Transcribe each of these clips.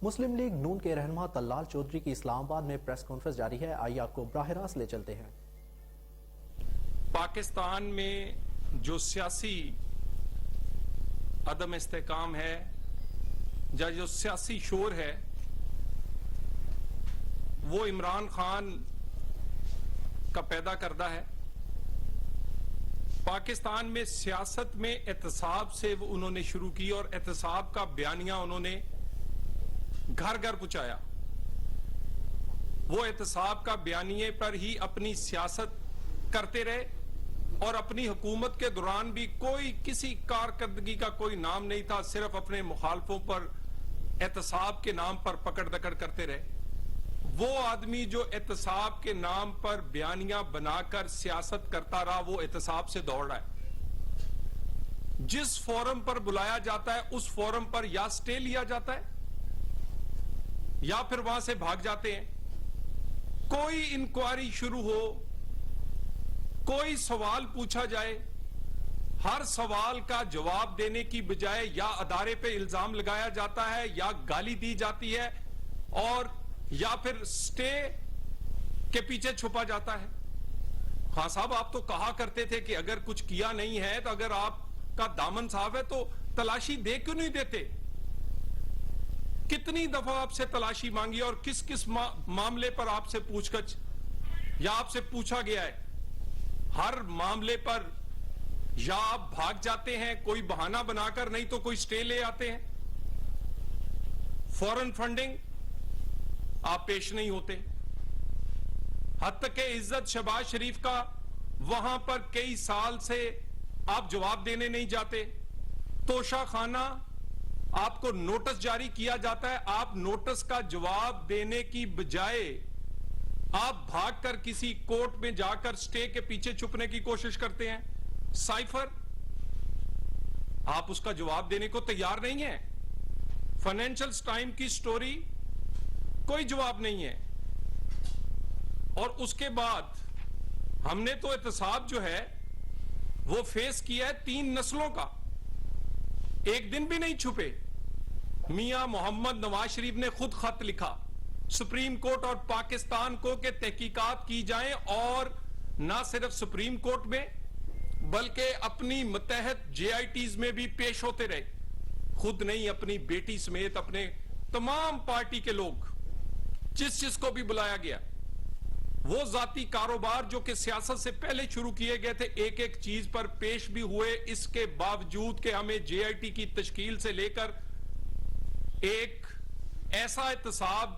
मुस्लिम league नून के रहनुमा तल्लाल चौधरी की इस्लामाबाद में प्रेस कॉन्फ्रेंस जारी है। आइए आपको बराह रास्त ले चलते हैं। पाकिस्तान में जो सियासी अदम इस्तेकाम है या जो सियासी शोर है वो इमरान खान का पैदा करदा है। पाकिस्तान में सियासत में एहतसाब से वो उन्होंने शुरू की और एहतसाब का बयानिया उन्होंने घर घर पहुंचाया। वो एहतसाब का बयानिए पर ही अपनी सियासत करते रहे और अपनी हुकूमत के दौरान भी कोई किसी कारकर्दगी का कोई नाम नहीं था, सिर्फ अपने मुखालफों पर एहतसाब के नाम पर पकड़ दकड़ करते रहे। वो आदमी जो एहतसाब के नाम पर बयानिया बनाकर सियासत करता रहा वो एहतसाब से दौड़ रहा है। जिस फोरम पर बुलाया जाता है उस फोरम पर या स्टे लिया जाता है या फिर वहां से भाग जाते हैं। कोई इंक्वायरी शुरू हो, कोई सवाल पूछा जाए, हर सवाल का जवाब देने की बजाय या अदारे पे इल्जाम लगाया जाता है या गाली दी जाती है और या फिर स्टे के पीछे छुपा जाता है। खान साहब, आप तो कहा करते थे कि अगर कुछ किया नहीं है तो अगर आपका दामन साफ है तो तलाशी दे क्यों नहीं देते? कितनी दफा आपसे तलाशी मांगी और किस किस मामले पर आपसे पूछगछ या आपसे पूछा गया है? हर मामले पर या आप भाग जाते हैं कोई बहाना बनाकर, नहीं तो कोई स्टे ले आते हैं। फॉरेन फंडिंग आप पेश नहीं होते। हत्ता के इज्जत शहबाज शरीफ का वहां पर कई साल से आप जवाब देने नहीं जाते। तोशा खाना आपको नोटिस जारी किया जाता है, आप नोटिस का जवाब देने की बजाय आप भागकर किसी कोर्ट में जाकर स्टे के पीछे छुपने की कोशिश करते हैं। साइफर, आप उसका जवाब देने को तैयार नहीं है। फाइनेंशियल टाइम की स्टोरी, कोई जवाब नहीं है। और उसके बाद हमने तो एहतसाब जो है वो फेस किया है 3 नस्लों का। एक दिन भी नहीं छुपे। मियां मोहम्मद नवाज शरीफ ने खुद खत लिखा सुप्रीम कोर्ट और पाकिस्तान को कि तहकीकात की जाएं और ना सिर्फ सुप्रीम कोर्ट में बल्कि अपनी मुत्तहद JITs में भी पेश होते रहे। खुद नहीं, अपनी बेटी समेत अपने तमाम पार्टी के लोग, जिस को भी बुलाया गया। वो जाती कारोबार जो कि सियासत से पहले शुरू किए गए थे, एक एक चीज पर पेश भी हुए। इसके बावजूद कि हमें JIT की तश्कील से लेकर एक ऐसा एहतसाब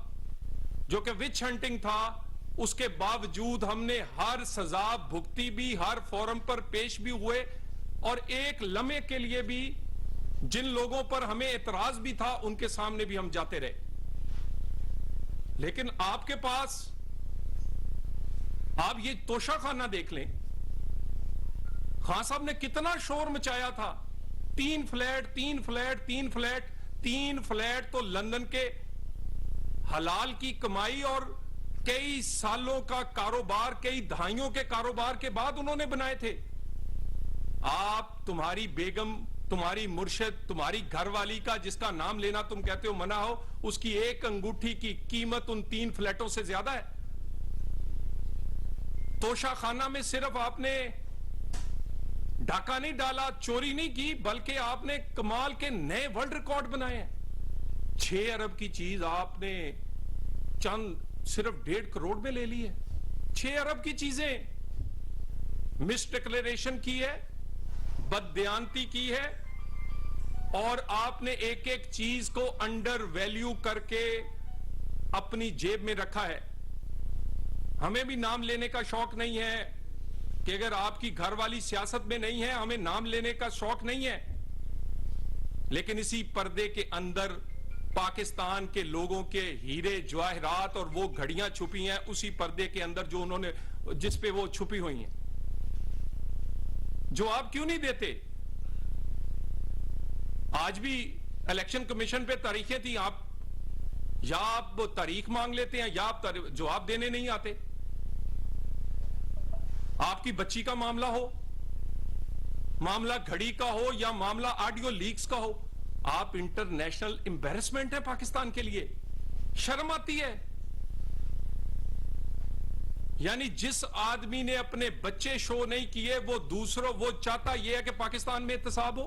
जो कि विच हंटिंग था, उसके बावजूद हमने हर सजा भुगती भी, हर फोरम पर पेश भी हुए और एक लम्हे के लिए भी जिन लोगों पर हमें एतराज भी था उनके सामने भी हम जाते रहे। लेकिन आपके पास, आप ये तोशाखाना देख लें। खान साहब ने कितना शोर मचाया था। 3 फ्लैट, 3 फ्लैट, 3 फ्लैट, 3 फ्लैट तो लंदन के हलाल की कमाई और कई सालों का कारोबार, कई दहाइयों के कारोबार के बाद उन्होंने बनाए थे। आप, तुम्हारी बेगम, तुम्हारी मुर्शिद, तुम्हारी घरवाली का जिसका नाम लेना तुम कहते हो मना हो, उसकी एक अंगूठी की कीमत उन 3 फ्लैटों से ज्यादा है। तोशाखाना में सिर्फ आपने डाका नहीं डाला, चोरी नहीं की, बल्कि आपने कमाल के नए वर्ल्ड रिकॉर्ड बनाए हैं। 6 अरब की चीज आपने चंद सिर्फ 1.5 करोड़ में ले ली है। 6 अरब की चीजें मिस डिक्लेरेशन की है, बददयानती की है और आपने एक एक चीज को अंडर वैल्यू करके अपनी जेब में रखा है। हमें भी नाम लेने का शौक नहीं है कि अगर आपकी घरवाली सियासत में नहीं है, हमें नाम लेने का शौक नहीं है। लेकिन इसी पर्दे के अंदर पाकिस्तान के लोगों के हीरे जवाहरात और वो घड़ियां छुपी हैं, उसी पर्दे के अंदर जो उन्होंने, जिस पे वो छुपी हुई हैं, जो आप क्यों नहीं देते? आज भी इलेक्शन कमीशन पे तारीखें थी, आप या आप तारीख मांग लेते हैं या आप जवाब देने नहीं आते। आपकी बच्ची का मामला हो, मामला घड़ी का हो या मामला ऑडियो लीक्स का हो, आप इंटरनेशनल एम्बैरेसमेंट है पाकिस्तान के लिए, शर्म आती है। यानी जिस आदमी ने अपने बच्चे शो नहीं किए वो चाहता यह है कि पाकिस्तान में एहतसाब हो।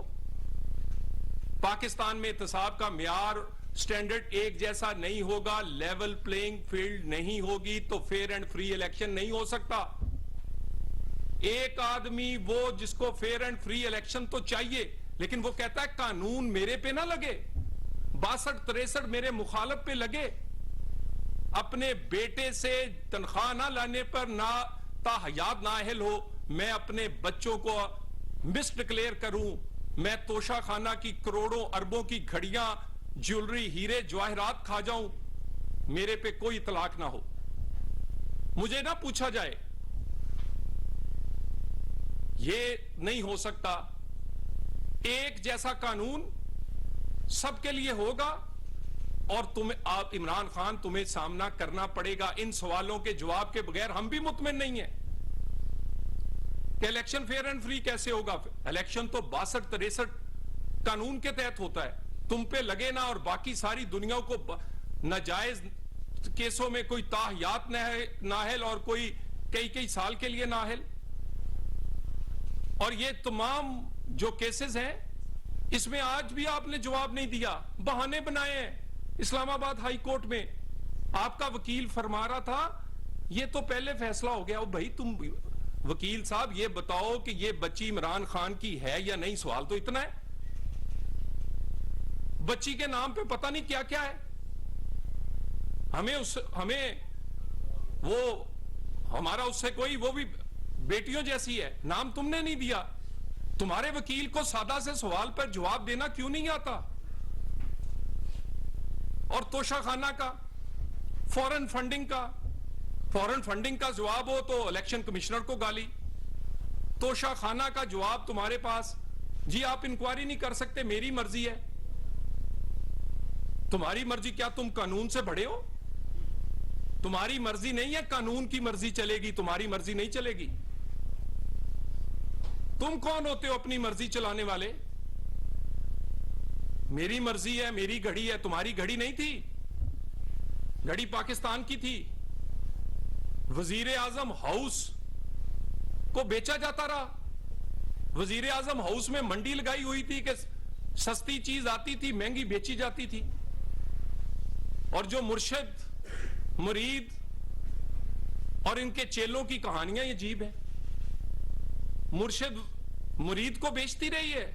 पाकिस्तान में एहतसाब का म्यार स्टैंडर्ड एक जैसा नहीं होगा, लेवल प्लेइंग फील्ड नहीं होगी तो फेयर एंड फ्री इलेक्शन नहीं हो सकता। एक आदमी वो जिसको फेयर एंड फ्री इलेक्शन तो चाहिए, लेकिन वो कहता है कानून मेरे पे ना लगे, 62-63 मेरे मुखालिफ पे लगे। अपने बेटे से तनख्वाह ना लाने पर ना ताहयात नाअहल हो, मैं अपने बच्चों को मिस डिक्लेयर करूं, मैं तोशा खाना की करोड़ों अरबों की घड़ियां, ज्वेलरी, हीरे जवाहरात खा जाऊं, मेरे पे कोई इतलाक ना हो, मुझे ना पूछा जाए। ये नहीं हो सकता। एक जैसा कानून सबके लिए होगा और आप इमरान खान तुम्हें सामना करना पड़ेगा। इन सवालों के जवाब के बगैर हम भी मुतमिन नहीं है कि इलेक्शन फेयर एंड फ्री कैसे होगा। इलेक्शन तो 62-63 कानून के तहत होता है, तुम पे लगे ना और बाकी सारी दुनिया को नाजायज केसों में कोई ताहयात नाहल और कोई कई साल के लिए नाहल। और ये तमाम जो केसेस हैं इसमें आज भी आपने जवाब नहीं दिया, बहाने बनाए हैं। इस्लामाबाद हाई कोर्ट में आपका वकील फरमा रहा था ये तो पहले फैसला हो गया। भाई तुम वकील साहब ये बताओ कि ये बच्ची इमरान खान की है या नहीं, सवाल तो इतना है। बच्ची के नाम पे पता नहीं क्या क्या है। हमें वो हमारा उससे कोई, वो भी बेटियों जैसी है, नाम तुमने नहीं दिया। तुम्हारे वकील को सादा से सवाल पर जवाब देना क्यों नहीं आता? और तोशाखाना का, फॉरेन फंडिंग का जवाब हो तो इलेक्शन कमिश्नर को गाली। तोशाखाना का जवाब तुम्हारे पास, जी आप इंक्वायरी नहीं कर सकते, मेरी मर्जी है। तुम्हारी मर्जी क्या तुम कानून से बड़े हो? तुम्हारी मर्जी नहीं है, कानून की मर्जी चलेगी, तुम्हारी मर्जी नहीं चलेगी। तुम कौन होते हो अपनी मर्जी चलाने वाले? मेरी मर्जी है, मेरी घड़ी है, तुम्हारी घड़ी नहीं थी, घड़ी पाकिस्तान की थी। वजीर आजम हाउस को बेचा जाता रहा। वजीर आजम हाउस में मंडी लगाई हुई थी कि सस्ती चीज आती थी, महंगी बेची जाती थी। और जो मुर्शिद, मुरीद और इनके चेलों की कहानियां ये अजीब है। मुर्शिद मुरीद को बेचती रही है,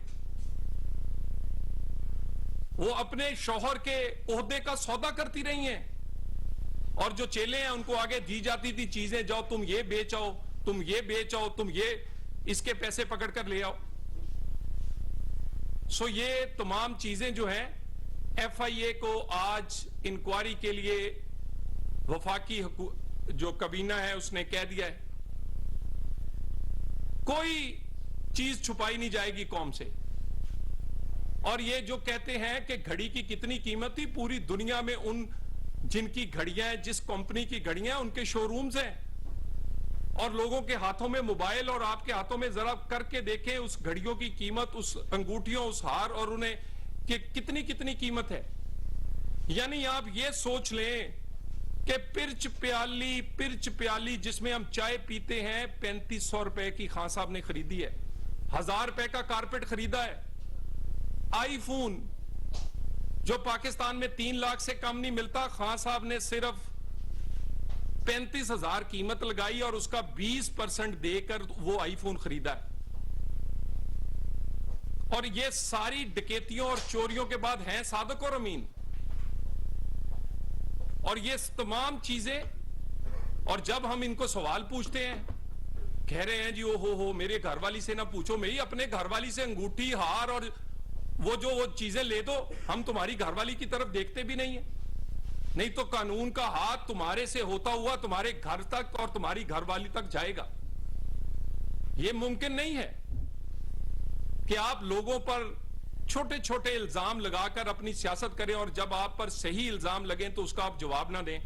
वो अपने शौहर के ओहदे का सौदा करती रही हैं, और जो चेले हैं उनको आगे दी जाती थी चीजें, जाओ तुम ये बेच आओ, तुम ये बेच आओ, तुम ये इसके पैसे पकड़ कर ले आओ। सो ये तमाम चीजें जो हैं FIA को आज इंक्वायरी के लिए वफाकी जो कबीना है उसने कह दिया है, कोई चीज छुपाई नहीं जाएगी कौम से। और ये जो कहते हैं कि घड़ी की कितनी कीमत थी, पूरी दुनिया में उन जिनकी घड़ियां हैं, जिस कंपनी की घड़ियां हैं, उनके शोरूम्स हैं, और लोगों के हाथों में मोबाइल और आपके हाथों में जरा करके देखें उस घड़ियों की कीमत, उस अंगूठियों, उस हार, और उन्हें कि कितनी कीमत है। यानी आप ये सोच लें कि पिर्च प्याली जिसमें हम चाय पीते हैं 3500 रुपए की खान साहब ने खरीदी है, 1000 रुपए का कारपेट खरीदा है। आईफोन जो पाकिस्तान में 3 लाख से कम नहीं मिलता, खान साहब ने सिर्फ 35,000 कीमत लगाई और उसका 20% देकर वो आईफोन खरीदा है। और ये सारी डकैतियों और चोरियों के बाद हैं सादिक और अमीन, और ये तमाम चीजें। और जब हम इनको सवाल पूछते हैं, कह रहे हैं जी ओ हो मेरे घरवाली से ना पूछो, मेरी अपने घरवाली से अंगूठी, हार और वो चीजें ले दो, हम तुम्हारी घरवाली की तरफ देखते भी नहीं है। नहीं तो कानून का हाथ तुम्हारे से होता हुआ तुम्हारे घर तक और तुम्हारी घरवाली तक जाएगा। यह मुमकिन नहीं है कि आप लोगों पर छोटे छोटे इल्जाम लगाकर अपनी सियासत करें और जब आप पर सही इल्जाम लगें तो उसका आप जवाब ना दें।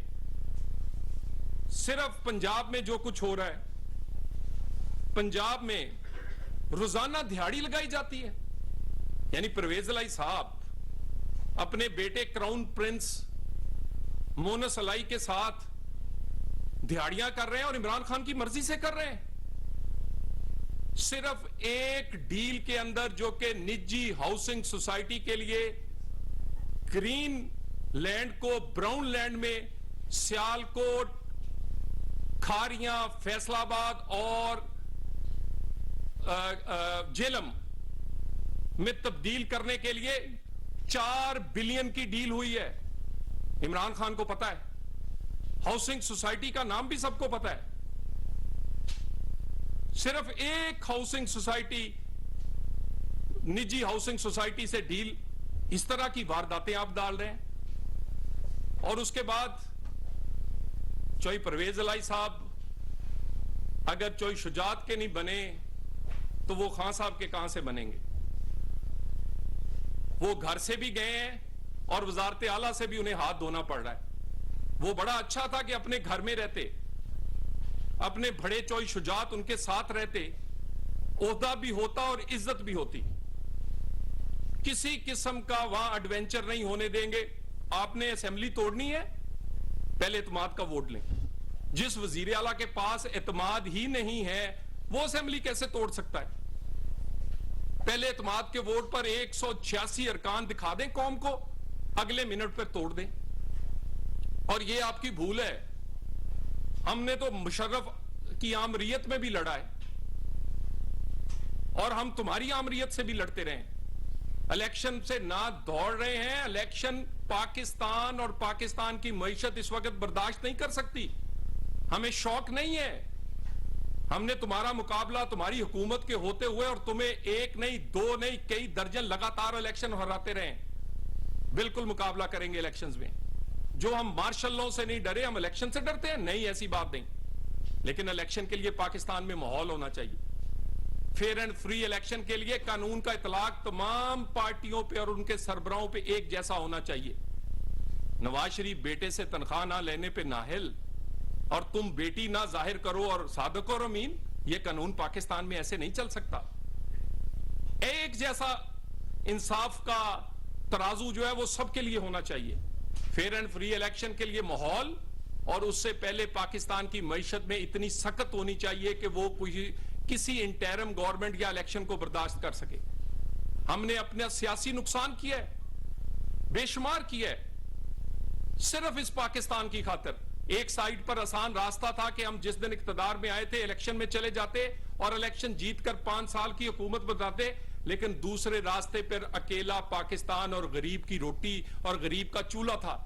सिर्फ पंजाब में जो कुछ हो रहा है, पंजाब में रोजाना दिहाड़ी लगाई जाती है। यानी परवेज लाई साहब अपने बेटे क्राउन प्रिंस मोनस अलाई के साथ दिहाड़ियां कर रहे हैं और इमरान खान की मर्जी से कर रहे हैं। सिर्फ एक डील के अंदर, जो कि निजी हाउसिंग सोसाइटी के लिए ग्रीन लैंड को ब्राउन लैंड में सियालकोट, खारियां, फैसलाबाद और जेलम में तब्दील करने के लिए 4 बिलियन की डील हुई है। इमरान खान को पता है, हाउसिंग सोसाइटी का नाम भी सबको पता है। सिर्फ एक हाउसिंग सोसाइटी, निजी हाउसिंग सोसाइटी से डील, इस तरह की वारदातें आप डाल रहे हैं। और उसके बाद चोई परवेज अलाई साहब अगर चोई शुजात के नहीं बने तो वो खान साहब के कहां से बनेंगे? वो घर से भी गए हैं और वजारत आला से भी उन्हें हाथ धोना पड़ रहा है। वो बड़ा अच्छा था कि अपने घर में रहते, अपने बड़े चोई शुजात उनके साथ रहते, ओहदा भी होता और इज्जत भी होती। किसी किस्म का वहां एडवेंचर नहीं होने देंगे। आपने असेंबली तोड़नी है, पहले एतमाद का वोट लें। जिस वजीर आला के पास एतमाद ही नहीं है वो असेंबली कैसे तोड़ सकता है? पहले एतमाद के वोट पर 186 अरकान दिखा दें कौम को, अगले मिनट पर तोड़ दें। और ये आपकी भूल है। हमने तो मुशर्रफ की आमरीयत में भी लड़ा है और हम तुम्हारी आमरीयत से भी लड़ते रहे। इलेक्शन से ना दौड़ रहे हैं। इलेक्शन पाकिस्तान और पाकिस्तान की मईशत इस वक्त बर्दाश्त नहीं कर सकती। हमें शौक नहीं है। हमने तुम्हारा मुकाबला तुम्हारी हुकूमत के होते हुए और तुम्हें एक नहीं, दो नहीं, कई दर्जन लगातार इलेक्शन हराते रहे। बिल्कुल मुकाबला करेंगे इलेक्शंस में। जो हम मार्शल लॉ से नहीं डरे, हम इलेक्शन से डरते हैं? नहीं, ऐसी बात नहीं। लेकिन इलेक्शन के लिए पाकिस्तान में माहौल होना चाहिए। फेयर एंड फ्री इलेक्शन के लिए कानून का इतलाक तमाम पार्टियों पे और उनके सरबराहों पे एक जैसा होना चाहिए। नवाज शरीफ बेटे से तनख्वाह ना लेने पे नाहिल और तुम बेटी ना जाहिर करो और सादक और अमीन, ये कानून पाकिस्तान में ऐसे नहीं चल सकता। एक जैसा इंसाफ का तराजू जो है वो सबके लिए होना चाहिए। फेयर एंड फ्री इलेक्शन के लिए माहौल, और उससे पहले पाकिस्तान की मईशत में इतनी सख्त होनी चाहिए कि वो किसी इंटरिम गवर्नमेंट या इलेक्शन को बर्दाश्त कर सके। हमने अपना सियासी नुकसान किया है, बेशुमार किया है, सिर्फ इस पाकिस्तान की खातिर। एक साइड पर आसान रास्ता था कि हम जिस दिन इख्तिदार में आए थे इलेक्शन में चले जाते और इलेक्शन जीतकर 5 साल की हुकूमत बनाते, लेकिन दूसरे रास्ते पर अकेला पाकिस्तान और गरीब की रोटी और गरीब का चूल्हा था।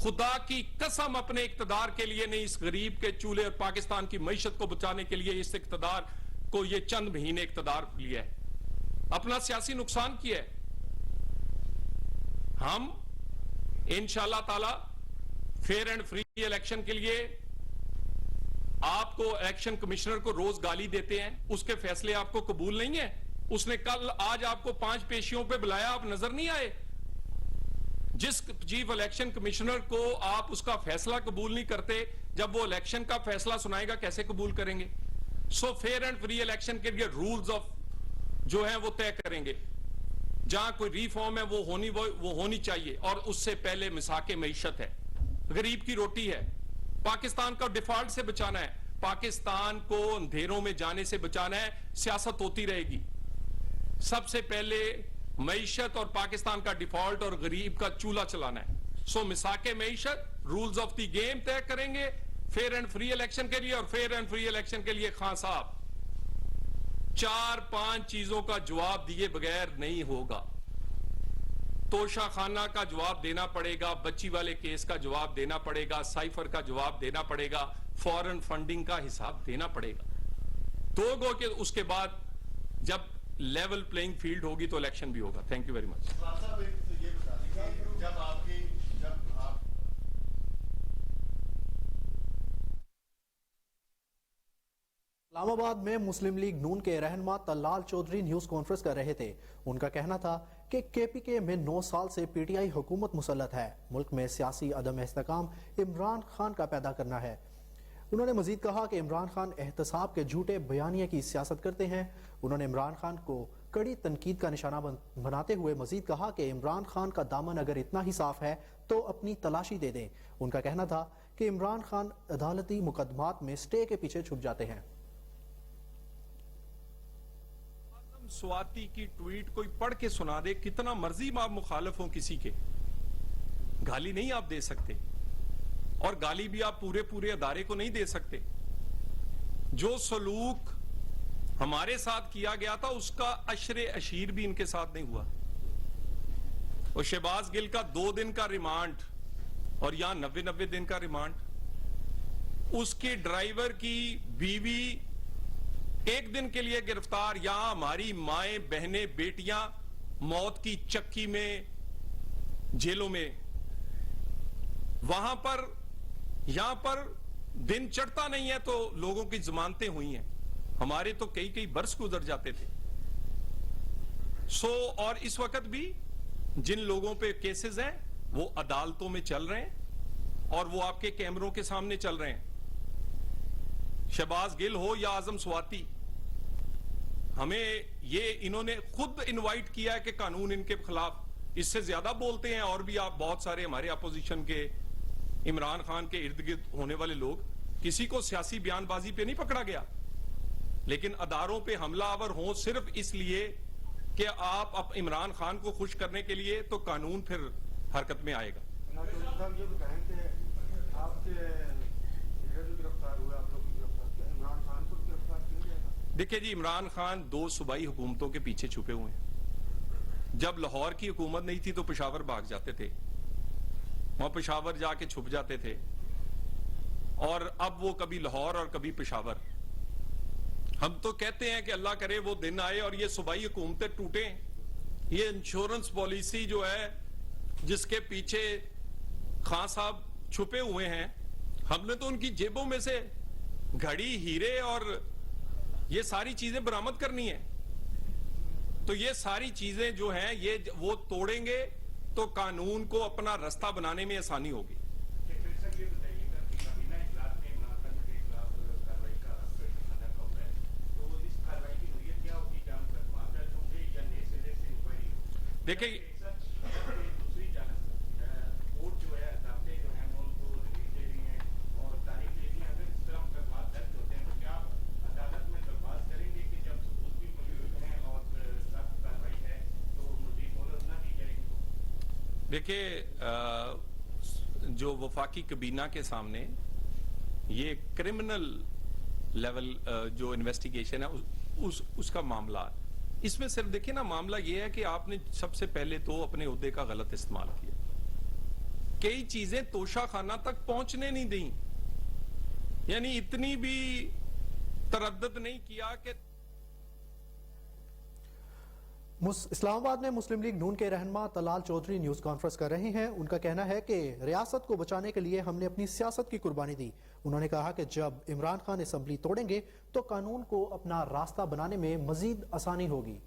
खुदा की कसम अपने इख्तिदार के लिए नहीं, इस गरीब के चूल्हे और पाकिस्तान की मईशत को बचाने के लिए इस इख्तिदार को ये चंद महीने इख्तिदार लिया है, अपना सियासी नुकसान किया है। हम इंशाअल्लाह ताला फेयर एंड फ्री इलेक्शन के लिए आपको इलेक्शन कमिश्नर को रोज गाली देते हैं, उसके फैसले आपको कबूल नहीं है। उसने कल आज आपको 5 पेशियों पे बुलाया, आप नजर नहीं आए। जिस चीफ इलेक्शन कमिश्नर को आप उसका फैसला कबूल नहीं करते, जब वो इलेक्शन का फैसला सुनाएगा कैसे कबूल करेंगे? So fair and free election के लिए रूल्स ऑफ जो है वो तय करेंगे। जहां कोई रिफॉर्म है वो होनी चाहिए, और उससे पहले मिसाके मईशत है, गरीब की रोटी है। पाकिस्तान का डिफॉल्ट से बचाना है, पाकिस्तान को अंधेरों में जाने से बचाना है। सियासत होती रहेगी, सबसे पहले मईशत और पाकिस्तान का डिफॉल्ट और गरीब का चूल्हा चलाना है। सो मिसाके मईशत, रूल्स ऑफ द गेम तय करेंगे फेयर एंड फ्री इलेक्शन के लिए। और फेयर एंड फ्री इलेक्शन के लिए खान साहब 4-5 चीजों का जवाब दिए बगैर नहीं होगा। तोशा खाना का जवाब देना पड़ेगा, बच्ची वाले केस का जवाब देना पड़ेगा, साइफर का जवाब देना पड़ेगा, फॉरेन फंडिंग का हिसाब देना पड़ेगा। 2 गो के उसके बाद जब लेवल प्लेइंग फील्ड होगी तो इलेक्शन भी होगा। Thank you very much. Islamabad में मुस्लिम लीग नून के रहनुमा तल्लाल चौधरी न्यूज कॉन्फ्रेंस कर रहे थे। उनका कहना था कि केपीके में 9 साल से पीटीआई हुकूमत मुसल्लत है। मुल्क में सियासी अदम इस्तेकाम इमरान खान का पैदा करना है। उन्होंने मजीद कहा कि इमरान खान एहतसाब के झूठे बयानिए की सियासत करते हैं। उन्होंने इमरान खान को कड़ी तनकीद का निशाना बनाते हुए मजीद कहा कि इमरान खान का दामन अगर इतना ही साफ है तो अपनी तलाशी दे दें। उनका कहना था कि इमरान खान अदालती मुकदमात में स्टे के पीछे छुप जाते हैं। स्वाति की ट्वीट कोई पढ़ के सुना दे, कितना मर्जी आप मुखालिफ हो किसी के, गाली नहीं आप दे सकते, और गाली भी आप पूरे पूरे अदारे को नहीं दे सकते। जो सलूक हमारे साथ किया गया था उसका अशरे अशीर भी इनके साथ नहीं हुआ। और शहबाज गिल का 2 दिन का रिमांड और यहां 90 दिन का रिमांड, उसके ड्राइवर की बीवी 1 दिन के लिए गिरफ्तार, यहां हमारी माएं बहनें बेटियां मौत की चक्की में जेलों में, वहां पर यहां पर दिन चढ़ता नहीं है तो लोगों की जमानतें हुई हैं, हमारे तो कई कई बरस गुजर जाते थे। और इस वक्त भी जिन लोगों पे केसेस हैं वो अदालतों में चल रहे हैं और वो आपके कैमरों के सामने चल रहे हैं। शहबाज गिल हो या आजम स्वाति, हमें ये इन्होंने खुद इनवाइट किया है कि कानून इनके खिलाफ, इससे ज्यादा बोलते हैं। और भी आप बहुत सारे हमारे अपोजिशन के, इमरान खान के इर्द गिर्द होने वाले लोग, किसी को सियासी बयानबाजी पे नहीं पकड़ा गया, लेकिन अदारों पे हमलावर हों सिर्फ इसलिए कि आप इमरान खान को खुश करने के लिए, तो कानून फिर हरकत में आएगा। देखिए जी, इमरान खान 2 सूबाई हुकूमतों के पीछे छुपे हुए हैं। जब लाहौर की हुकूमत नहीं थी तो पेशावर भाग जाते थे, वहां पेशावर जाके छुप जाते थे, और अब वो कभी लाहौर और कभी पेशावर। हम तो कहते हैं कि अल्लाह करे वो दिन आए और ये सूबाई हुकूमतें टूटे। ये इंश्योरेंस पॉलिसी जो है जिसके पीछे खान साहब छुपे हुए हैं, हमने तो उनकी जेबों में से घड़ी, हीरे और ये सारी चीजें बरामद करनी है। तो ये सारी चीजें जो हैं ये वो तोड़ेंगे तो कानून को अपना रास्ता बनाने में आसानी होगी। देखिए, जो वफाकी कबीना के सामने ये क्रिमिनल लेवल जो इन्वेस्टिगेशन है उसका मामला, इसमें सिर्फ देखिए ना, मामला ये है कि आपने सबसे पहले तो अपने ओहदे का गलत इस्तेमाल किया, कई चीजें तोशा खाना तक पहुंचने नहीं दी, यानी इतनी भी तरद्दुद नहीं किया कि इस्लामाबाद में मुस्लिम लीग नून के रहनुमा तलाल चौधरी न्यूज कॉन्फ्रेंस कर रहे हैं। उनका कहना है कि रियासत को बचाने के लिए हमने अपनी सियासत की कुर्बानी दी। उन्होंने कहा कि जब इमरान खान असेंबली तोड़ेंगे तो कानून को अपना रास्ता बनाने में मजीद आसानी होगी।